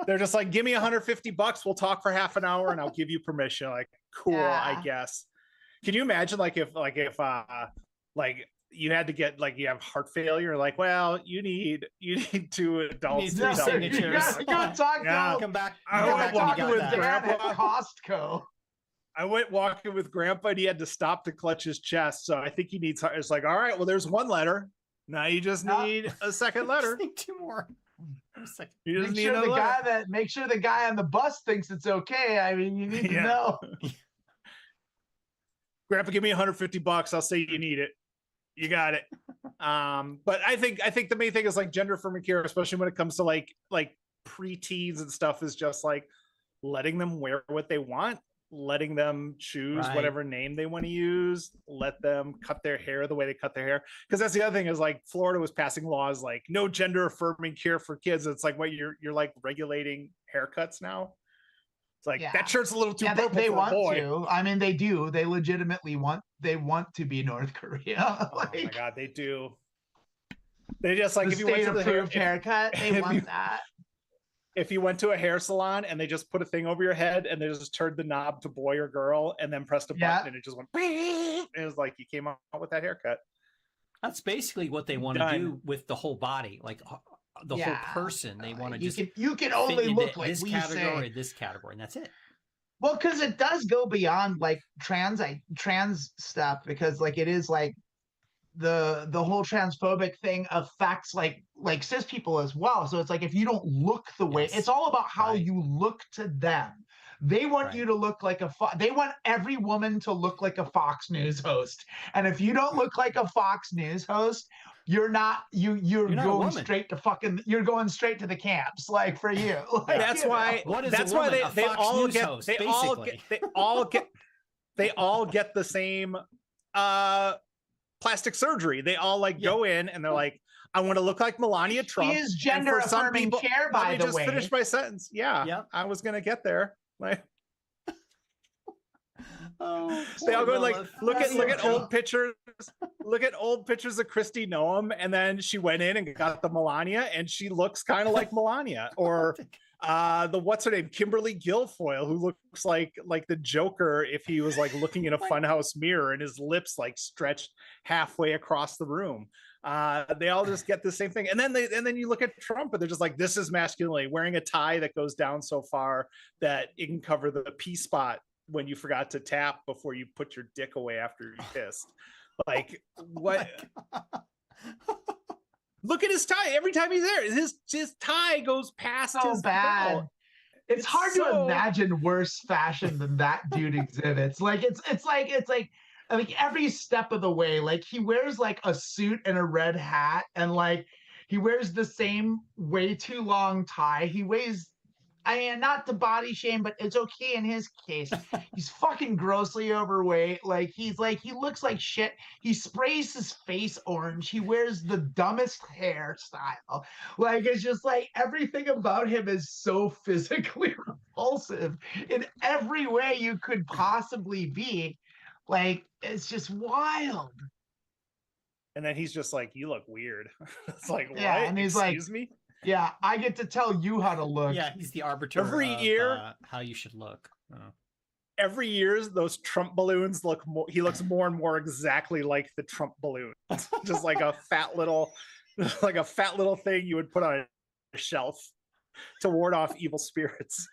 They're just like, give me $150, we'll talk for half an hour, and I'll give you permission. Like, cool, I guess. Can you imagine, if you had to get you have heart failure? Like, well, you need 2 adults. You need 3 signatures. You gotta talk to come back. I want to talk with Dad at Costco. I went walking with Grandpa and he had to stop to clutch his chest. So I think he needs, it's like, all right, well, there's one letter. Now you just need a second letter. Just need 2 more. A second. You just Make need sure another letter. make sure the guy on the bus thinks it's okay. I mean, you need to know. Grandpa, give me $150. I'll say you need it. You got it. But I think the main thing is like gender affirming care, especially when it comes to like preteens and stuff, is just like letting them wear what they want, letting them choose whatever name they want to use, let them cut their hair the way they cut their hair. Because that's the other thing is like Florida was passing laws like no gender affirming care for kids. It's like, what, you're like regulating haircuts now? It's like that shirt's a little too purple they for want a boy. to. I mean, they do. They legitimately want to be North Korea. Oh my God, they do. They just like, the if you went to the haircut, they want that. If you went to a hair salon and they just put a thing over your head and they just turned the knob to boy or girl and then pressed a button and it just went, and it was like you came out with that haircut. That's basically what they want to do with the whole body, like the whole person. They want to you can only look like this category, this category, and that's it. Well, because it does go beyond like trans stuff, because like it is like the whole transphobic thing affects like cis people as well. So it's like if you don't look the way, it's all about how you look to them. They want you to look like they want every woman to look like a Fox News host. And if you don't look like a Fox News host, you're going straight to you're going straight to the camps, like for you. Like, that's why they all get the same plastic surgery. They all like go in and they're like, I want to look like Melania Trump. She is gender affirming care, by the way. Just finish my sentence. Yeah. I was gonna get there. Like, they all go like, look at old pictures. Look at old pictures of Kristi Noem, and then she went in and got the Melania, and she looks kind of like Melania. Or the what's her name, Kimberly Guilfoyle, who looks like the Joker if he was like looking in a funhouse mirror and his lips like stretched halfway across the room. They all just get the same thing, and then you look at Trump and they're just like, this is masculinity, wearing a tie that goes down so far that it can cover the P spot when you forgot to tap before you put your dick away after you pissed. Like, what? Look at his tie. Every time he's there, his tie goes past his belt. It's hard to imagine worse fashion than that dude exhibits. Like it's like every step of the way, like he wears like a suit and a red hat, and like he wears the same way too long tie. He weighs, I mean, not to body shame, but it's okay in his case. He's fucking grossly overweight. Like he looks like shit. He sprays his face orange. He wears the dumbest hairstyle. Like it's just like everything about him is so physically repulsive in every way you could possibly be. Like it's just wild. And then he's just like, you look weird. It's like, what? And he's Excuse me? Yeah, I get to tell you how to look. Yeah, he's the arbiter every of year how you should look. Every year, those Trump balloons look more. He looks more and more exactly like the Trump balloon, just like a fat little thing you would put on a shelf to ward off evil spirits.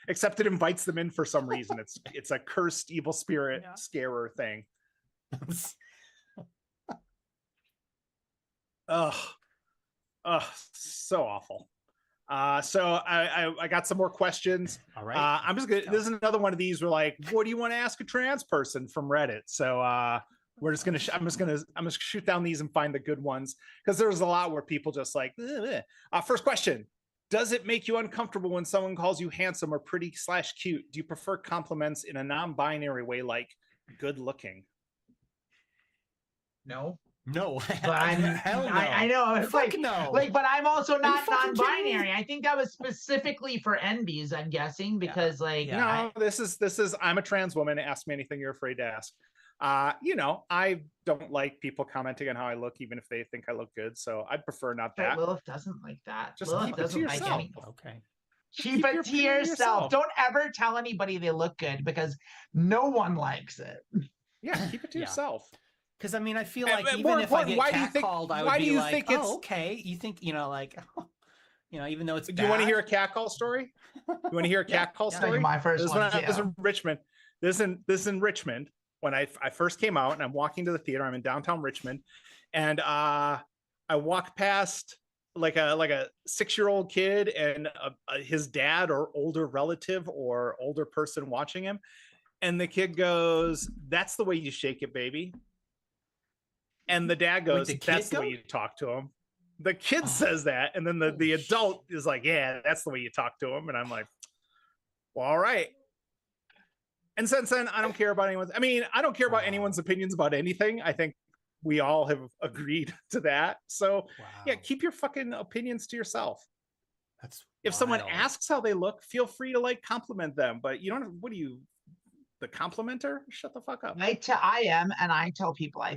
Except it invites them in for some reason. It's a cursed evil spirit scarer thing. So awful. So I got some more questions. All right. I'm just gonna. This is another one of these. We're like, what do you want to ask a trans person from Reddit? So we're just gonna. I'm just gonna shoot down these and find the good ones, because there's a lot where people just like. First question: does it make you uncomfortable when someone calls you handsome or pretty / cute? Do you prefer compliments in a non-binary way, like good looking? No. No, but hell no. I know. It's like no. Like, but I'm also not non-binary. I think that was specifically for NBs, I'm guessing, because this is I'm a trans woman. Ask me anything you're afraid to ask. I don't like people commenting on how I look, even if they think I look good. So I'd prefer not that. Lilith doesn't like that. Just Lilith keep it to yourself. Okay. Keep it to yourself. Don't ever tell anybody they look good, because no one likes it. Yeah, keep it to yourself. Because I mean, I feel like even if I get catcalled, I would be like, oh, okay. You think, like, even though it's bad. Do you want to hear a catcall story? You want to hear a catcall story? My first one. I was in Richmond. This in Richmond when I first came out, and I'm walking to the theater. I'm in downtown Richmond, and I walk past like a 6-year-old kid and his dad or older relative or older person watching him, and the kid goes, "That's the way you shake it, baby." And the dad goes, "That's the way you talk to him." The kid says that, and then the adult is like, "Yeah, that's the way you talk to him." And I'm like, "Well, all right." And since then, I don't care about anyone's. I mean, I don't care about anyone's opinions about anything. I think we all have agreed to that. So yeah, keep your fucking opinions to yourself. That's if someone asks how they look, feel free to like compliment them. But you don't. What do you? The complimenter? Shut the fuck up. I am, and I tell people I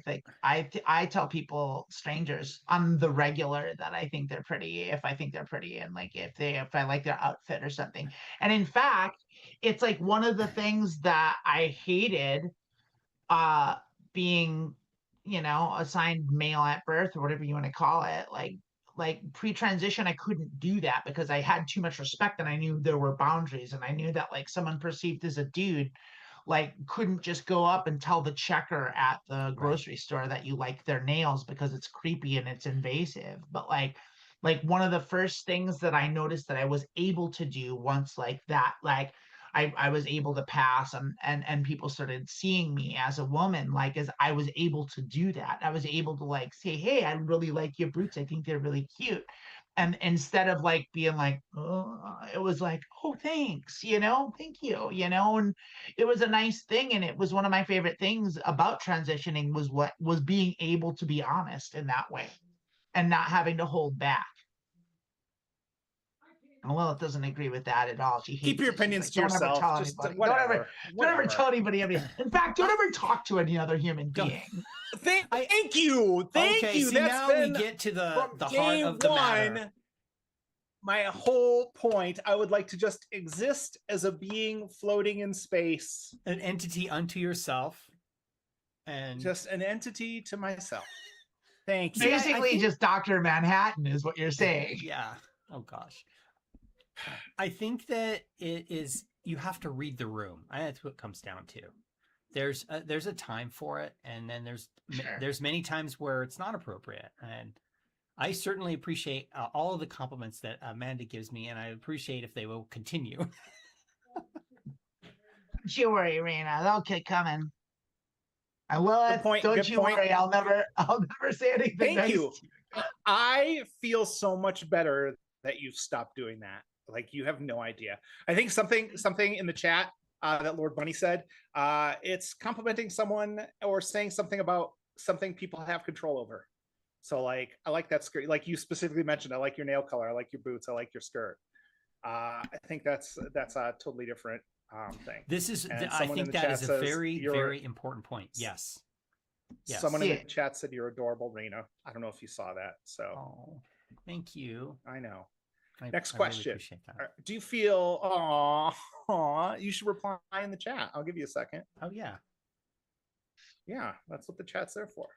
tell people, strangers on the regular, that I think they're pretty if I think they're pretty, and like if I like their outfit or something. And in fact, it's like one of the things that I hated being, assigned male at birth, or whatever you want to call it, like pre-transition. I couldn't do that because I had too much respect, and I knew there were boundaries, and I knew that like someone perceived as a dude like couldn't just go up and tell the checker at the grocery store that you like their nails, because it's creepy and it's invasive. But like one of the first things that I noticed that I was able to do once like that, like I was able to pass, and people started seeing me as a woman, like as I was able to do that. I was able to like say, "Hey, I really like your boots. I think they're really cute." And instead of like being like, "Oh," it was like, "Oh, thanks, thank you," and it was a nice thing. And it was one of my favorite things about transitioning was being able to be honest in that way and not having to hold back. And Lilith doesn't agree with that at all. She hates Keep your it. She's opinions like, to "Don't ever yourself. tell Just anybody. whatever. Don't ever tell anybody anything. In fact, don't ever talk to any other human being." Thank you. Thank you. See, That's now been we get to the heart day of the matter. My whole point. I would like to just exist as a being floating in space, an entity unto yourself, and just an entity to myself. Thank you. Basically, just Dr. Manhattan is what you're saying. Yeah. Oh gosh. I think that it is. You have to read the room. That's what it comes down to. There's a time for it, and then there's many times where it's not appropriate. And I certainly appreciate all of the compliments that Amanda gives me, and I appreciate if they will continue. Don't you worry, Raina. They'll keep coming. I will. Don't you worry. I'll never say anything. Thank you. I feel so much better that you've stopped doing that. Like, you have no idea. I think something in the chat that Lord Bunny said, it's complimenting someone or saying something about something people have control over. So like, I like that skirt. Like you specifically mentioned, I like your nail color. I like your boots. I like your skirt. I think that's a totally different thing. I think that is a very, very important point. Yes. Someone in the chat said you're adorable, Rena. I don't know if you saw that. So. Oh, thank you. I know. Next question. Really do you feel, you should reply in the chat. I'll give you a second. Oh, yeah. Yeah, that's what the chat's there for.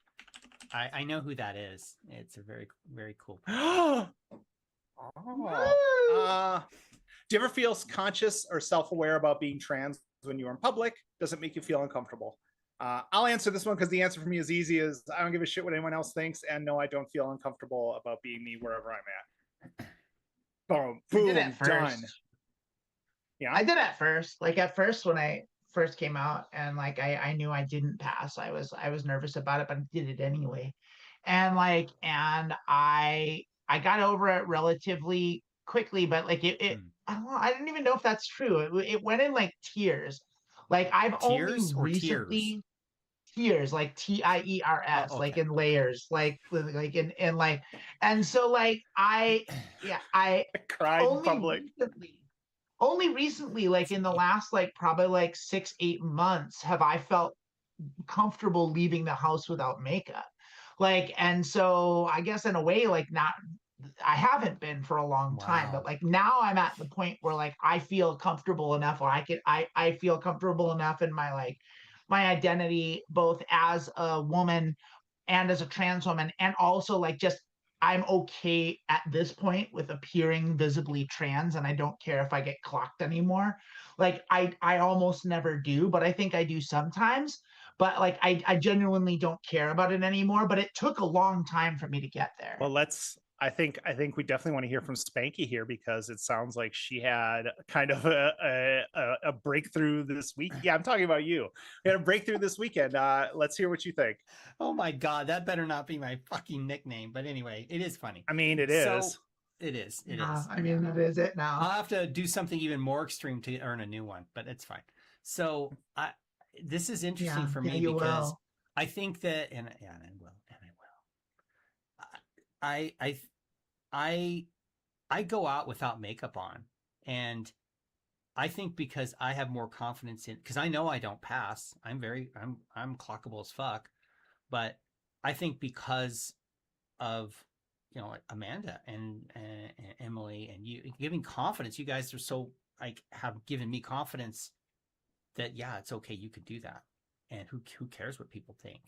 I know who that is. It's a very, very cool person. Do you ever feel conscious or self-aware about being trans when you're in public? Does it make you feel uncomfortable? I'll answer this one because the answer for me is easy. Is I don't give a shit what anyone else thinks, and no, I don't feel uncomfortable about being me wherever I'm at. Boom, done. Yeah, I did at first. Like at first, when I first came out, and like I knew I didn't pass. I was nervous about it, but I did it anyway. And I got over it relatively quickly. But like it I don't know. I didn't even know if that's true. It went in like tiers. Like I've only recently tiers, like TIERS, okay. like in layers, like in like, and so like I cried in public. Only recently, like in the last like probably like 6-8 months, have I felt comfortable leaving the house without makeup. Like, and so I guess in a way, like I haven't been for a long time, but like now I'm at the point where like I feel comfortable enough, or I feel comfortable enough in my like my identity, both as a woman and as a trans woman, and also like just I'm okay at this point with appearing visibly trans, and I don't care if I get clocked anymore. Like I almost never do, but I think I do sometimes. But like I genuinely don't care about it anymore. But it took a long time for me to get there. Well, I think we definitely want to hear from Spanky here, because it sounds like she had kind of a breakthrough this week. Yeah, I'm talking about you. We had a breakthrough this weekend. Let's hear what you think. Oh my God, that better not be my fucking nickname. But anyway, it is funny. I mean, it is. So, it is. It is. I mean, that is it now. I'll have to do something even more extreme to earn a new one, but it's fine. So this is interesting for me because I think that, and I will. I go out without makeup on, and I think because I have more confidence in, because I know I don't pass. I'm clockable as fuck, but I think because of, you know, like Amanda and Emily and you giving confidence, you guys are so like have given me confidence that yeah, it's okay, you could do that, and who cares what people think.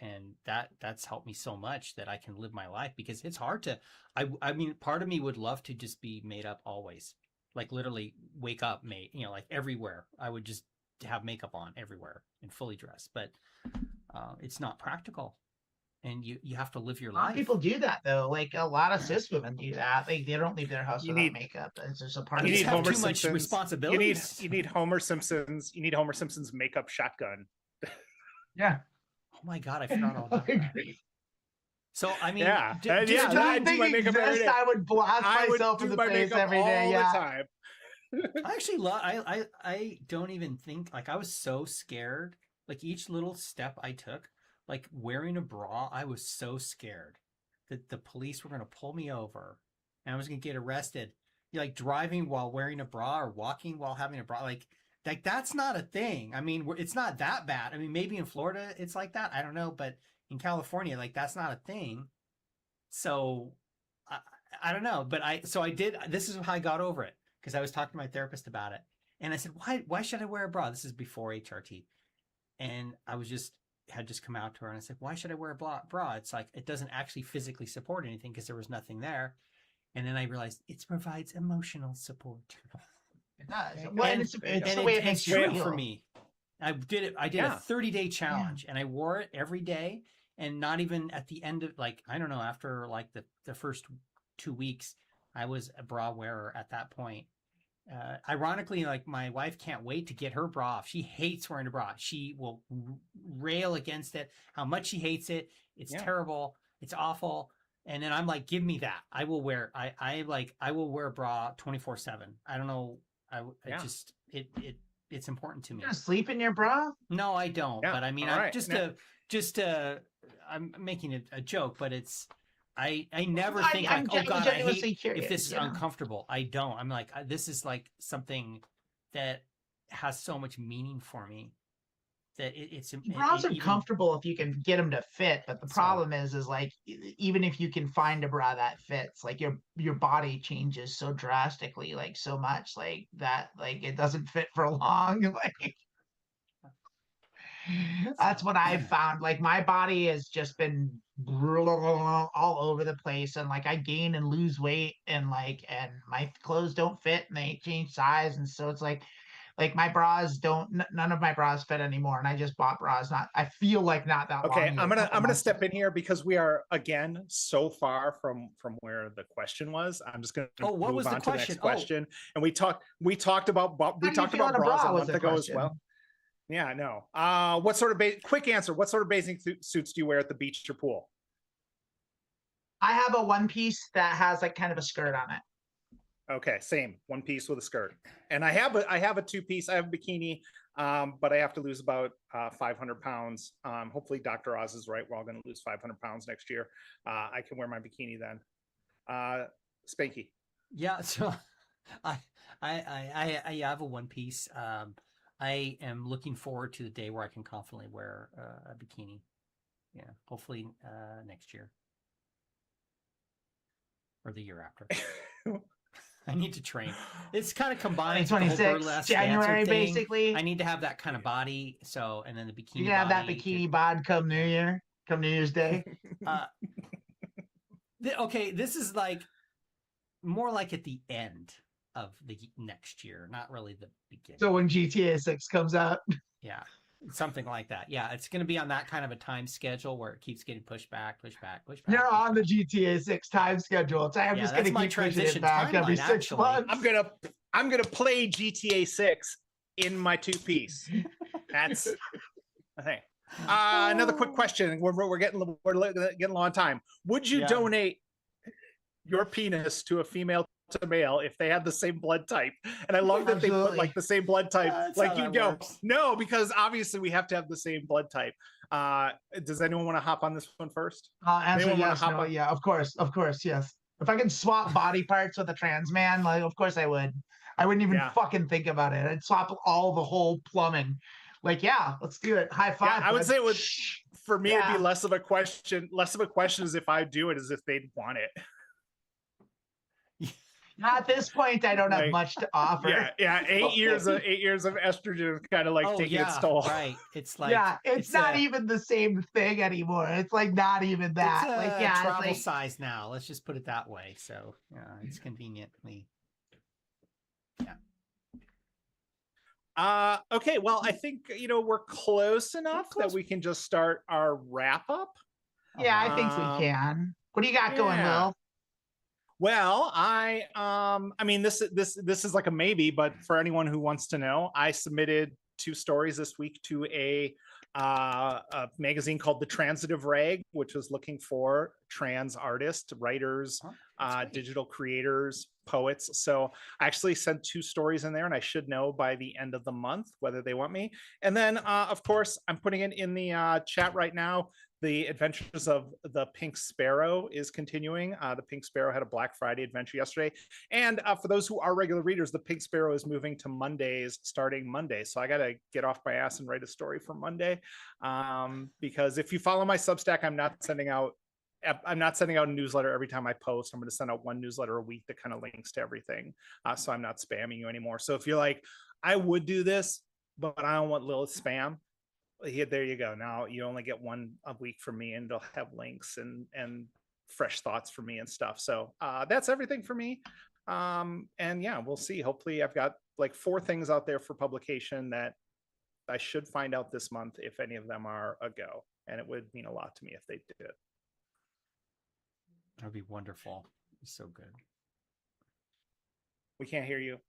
And that's helped me so much that I can live my life, because it's hard to, I mean, part of me would love to just be made up always, like literally wake up you know, like everywhere. I would just have makeup on everywhere and fully dressed, but it's not practical. And you have to live your life. People do that though. Like a lot of cis women do that. Like they don't leave their house without makeup. It's just a part of it. You need Homer too much responsibility. You need Homer Simpson's. You need Homer Simpson's makeup shotgun. Yeah. Oh my God, I forgot all about that. So I mean, yeah, I do my makeup every day. I would blast myself in the face every day. All the time. I actually I don't even think, like, I was so scared. Like each little step I took, like wearing a bra, I was so scared that the police were going to pull me over and I was going to get arrested. You're like driving while wearing a bra or walking while having a bra, like that's not a thing. I mean, it's not that bad. I mean, maybe in Florida it's like that. I don't know, but in California, like that's not a thing. So I don't know, but I did. This is how I got over it, because I was talking to my therapist about it, and I said, why should I wear a bra? This is before HRT, and I had just come out to her, and I said, why should I wear a bra? It's like it doesn't actually physically support anything because there was nothing there, and then I realized it provides emotional support. It does. Well, and it's the way it makes you feel. For me. I did it. I did a 30-day challenge, and I wore it every day. And not even at the end of, like, I don't know, after like the first 2 weeks, I was a bra wearer at that point. Ironically, like my wife can't wait to get her bra off. She hates wearing a bra. She will rail against it, how much she hates it. It's terrible. It's awful. And then I'm like, give me that. I will wear. I will wear a bra 24/7. I don't know. It's important to me. You gonna sleep in your bra? No, I don't. Yeah. But I mean, I'm making a joke, but it's, I never think like, oh God, I hate curious, if this is uncomfortable. I don't. I'm like, this is like something that has so much meaning for me that it's bras are comfortable if you can get them to fit, but the problem is like even if you can find a bra that fits, like your body changes so drastically, like so much, like that, like it doesn't fit for long. Like that's what I've found. Like my body has just been all over the place, and like I gain and lose weight, and my clothes don't fit and they change size, and so it's like my bras none of my bras fit anymore, and I just bought bras I feel like not that long ago. I'm gonna step in here because we are again so far from where the question was. I'm just gonna move on to the next question. And we talked about bras a month ago as well. Yeah, no. What sort of quick answer? What sort of bathing suits do you wear at the beach or pool? I have a one piece that has like kind of a skirt on it. Okay, same, one piece with a skirt. And I have a two piece. I have a bikini, but I have to lose about 500 pounds. Hopefully Dr. Oz is right. We're all going to lose 500 pounds next year. I can wear my bikini then. Spanky. Yeah, so I have a one piece. I am looking forward to the day where I can confidently wear a bikini. Yeah, hopefully next year or the year after. I need to train. It's kind of combined. 26 January, basically. I need to have that kind of body. So, and then the bikini. You can have that bikini bod come New Year's Day. Okay, this is like more like at the end of the next year, not really the beginning. So when GTA 6 comes out. Yeah, something like that. Yeah, it's going to be on that kind of a time schedule where it keeps getting pushed back. You're on the GTA 6 time schedule. So I'm just going to keep pushing it back every 6 months. I'm gonna play GTA 6 in my two-piece. That's the thing. Another quick question. We're getting low on time. Would you donate your penis to a female to male if they had the same blood type? And I love that they put like the same blood type. Like you'd go, no, because obviously we have to have the same blood type. Does anyone want to hop on this one first? Answer yes, no, yeah, of course, yes. If I could swap body parts with a trans man, like of course I would. I wouldn't even fucking think about it. I'd swap the whole plumbing. Like, yeah, let's do it. High five. Yeah, I would say it would, for me, it'd be less of a question is if I do it as if they'd want it. At this point, I don't have much to offer. Yeah. 8 years of estrogen is kind of like taking its toll. Right. It's like it's not even the same thing anymore. It's like not even that. It's travel size now. Let's just put it that way. So it's conveniently. Yeah. Okay. Well, I think we're close enough that we can just start our wrap up. Yeah, I think we can. What do you got going, Will? Well, I mean, this is like a maybe, but for anyone who wants to know, I submitted 2 stories this week to a magazine called The Transitive Rag, which was looking for trans artists, writers, digital creators, poets. So I actually sent 2 stories in there, and I should know by the end of the month whether they want me. And then, of course, I'm putting it in the chat right now. The Adventures of the Pink Sparrow is continuing. The Pink Sparrow had a Black Friday adventure yesterday. And for those who are regular readers, the Pink Sparrow is moving to Mondays, starting Monday. So I got to get off my ass and write a story for Monday. Because if you follow my Substack, I'm not sending out a newsletter every time I post. I'm going to send out 1 newsletter a week that kind of links to everything. So I'm not spamming you anymore. So if you're like, I would do this, but I don't want Lilith spam. Here, there you go. Now you only get 1 a week from me, and it'll have links and fresh thoughts for me and stuff. So that's everything for me. And yeah, we'll see. Hopefully I've got like 4 things out there for publication that I should find out this month if any of them are a go. And it would mean a lot to me if they did. That'd be wonderful. It's so good. We can't hear you,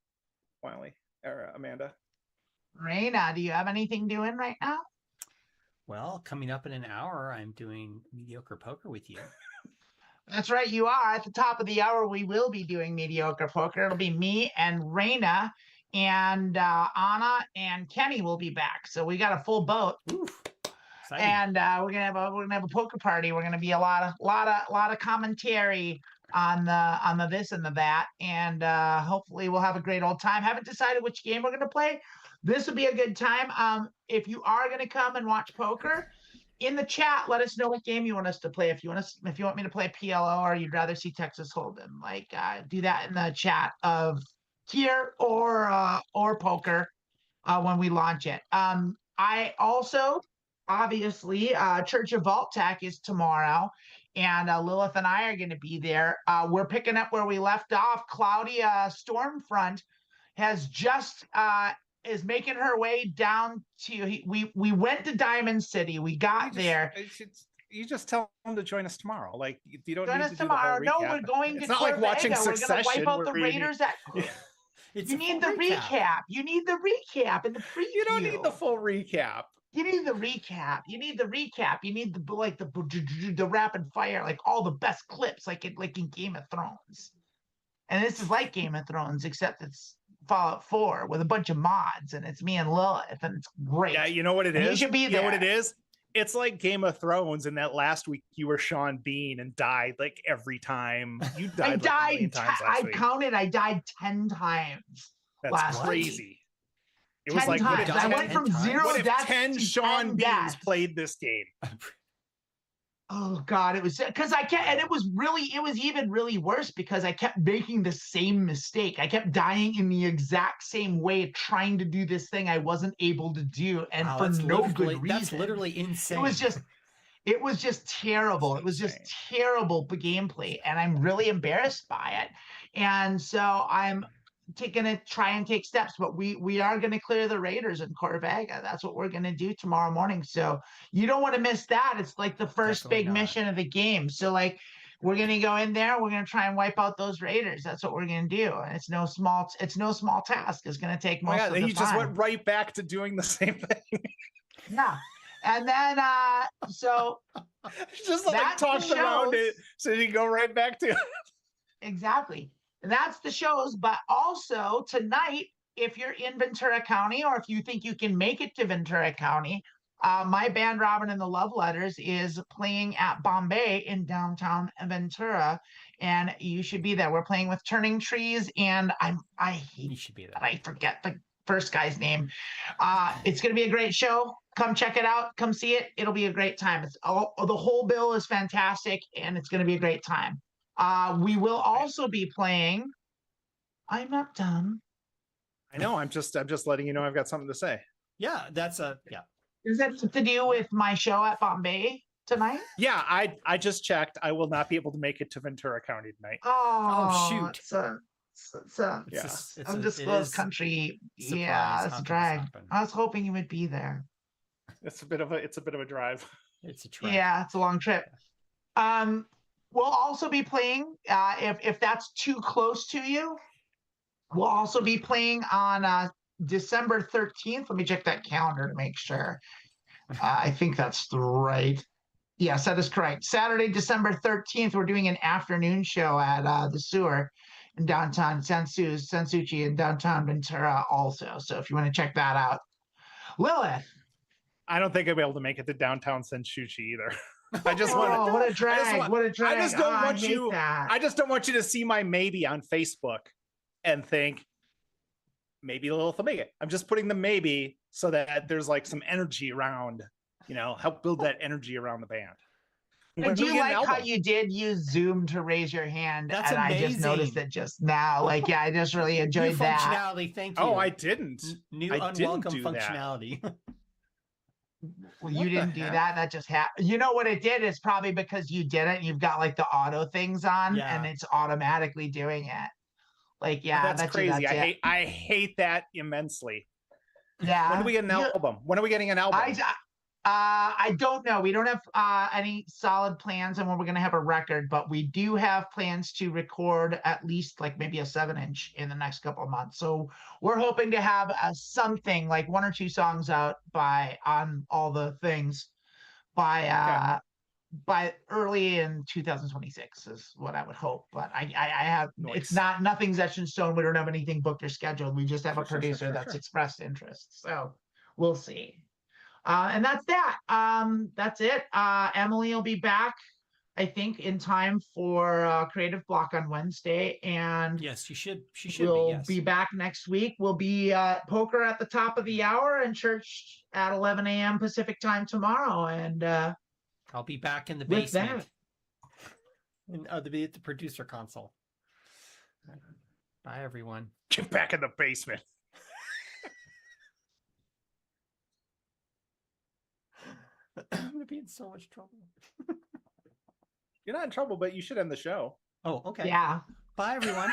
Wiley or Amanda. Raina, do you have anything doing right now? Well, coming up in an hour, I'm doing Mediocre Poker with you. That's right, you are. At the top of the hour, we will be doing Mediocre Poker. It'll be me and Raina, and Anna and Kenny will be back. So we got a full boat. Oof. And we're gonna have a poker party. We're gonna be a lot of commentary on the this and the that, and hopefully we'll have a great old time. Haven't decided which game we're gonna play. This would be a good time. If you are gonna come and watch poker, in the chat, let us know what game you want us to play. If you want me to play PLO or you'd rather see Texas Hold'em, like do that in the chat of here or poker when we launch it. I also. Obviously, Church of Vault-Tec is tomorrow, and Lilith and I are going to be there. We're picking up where we left off. Claudia Stormfront has just is making her way down to. We went to Diamond City. We got there. You just tell them to join us tomorrow. Like you don't join need us to tomorrow. Do the whole recap. No, we're going it's to. It's not like watching Succession. We're going to wipe out the Raiders. You need the recap. You need the recap and the preview. You don't need the full recap. You need the recap. You need the recap. You need the rapid fire, like all the best clips, like in Game of Thrones. And this is like Game of Thrones, except it's Fallout 4 with a bunch of mods, and it's me and Lilith, and it's great. Yeah, you know what it is? You should be there. You know what it is? It's like Game of Thrones, and that last week you were Sean Bean and died like every time. You died like a million times last week. I counted. I died 10 times. That's crazy. It was 10 like, times. I went from 0 deaths 10 to Sean 10 Beans deaths. played this game. Oh God, it was because I kept, and it was even really worse because I kept making the same mistake. I kept dying in the exact same way, trying to do this thing I wasn't able to do, and for no good reason. That's literally insane. It was just, It was just terrible. It was just terrible gameplay, and I'm really embarrassed by it. And so I'm gonna try and take steps, but we are gonna clear the raiders in Corvega. That's what we're gonna do tomorrow morning. So you don't want to miss that. It's like the first Definitely big not. mission of the game. So like we're gonna go in there, we're gonna try and wipe out those raiders. That's what we're gonna do. And it's no small task. It's gonna take Oh my most God, of the he just time. went right back to doing the same thing. Yeah. And then so Just like that's the tossed around shows. it, so you go right back to. Exactly. And that's the shows. But also tonight, if you're in Ventura County, or if you think you can make it to Ventura County, my band Robin and the Love Letters is playing at Bombay in downtown Ventura, and you should be there. We're playing with Turning Trees, and You should be there. I forget the first guy's name. It's going to be a great show. Come check it out. Come see it. It'll be a great time. The whole bill is fantastic, and it's going to be a great time. We will also be playing. I'm not done. I know. I'm just letting you know I've got something to say. Yeah, that's yeah. Is that to do with my show at Bombay tonight? Yeah, I just checked. I will not be able to make it to Ventura County tonight. Oh, shoot. It's a Yeah. undisclosed country. Yeah, it's a drag. I was hoping you would be there. It's a bit of a drive. It's a trip. Yeah, it's a long trip. We'll also be playing, if that's too close to you, we'll also be playing on December 13th. Let me check that calendar to make sure. I think that's right. Yes, that is correct. Saturday, December 13th, we're doing an afternoon show at the Sewer in downtown Sansuchi in downtown Ventura also. So if you want to check that out. Lilith. I don't think I'll be able to make it to downtown Sansuchi either. I just want what a drag! What a drag! I just don't want I hate you. that. I just don't want you to see my maybe on Facebook and think maybe Lilith will make it. I'm just putting the maybe so that there's like some energy around, help build that energy around the band. I do like how you did use Zoom to raise your hand. That's and amazing. I just noticed it just now. Like, yeah, I just really enjoyed New that. functionality, thank you. Oh, I didn't. New I didn't unwelcome do that. functionality. Well, you didn't do that. That just happened. You know what it did is probably because you did it. You've got like the auto things on, and it's automatically doing it. Like, yeah, that's crazy. I hate that immensely. Yeah. When do we get an album? When are we getting an album? I don't know. We don't have any solid plans on when we're going to have a record, but we do have plans to record at least like maybe a 7-inch in the next couple of months. So we're hoping to have something like 1 or 2 songs out on all the things by early in 2026 is what I would hope. But I have it's nothing's etched in stone. We don't have anything booked or scheduled. We just have a producer that's expressed interest. So we'll see. And that's that. That's it. Emily will be back, I think, in time for Creative Block on Wednesday. And yes, she should be. We'll be back next week. We'll be poker at the top of the hour and church at 11 a.m. Pacific time tomorrow. And I'll be back in the basement. At the producer console. Bye, everyone. Get back in the basement. I'm gonna be in so much trouble. You're not in trouble, but you should end the show. Oh, okay. Yeah. Bye, everyone.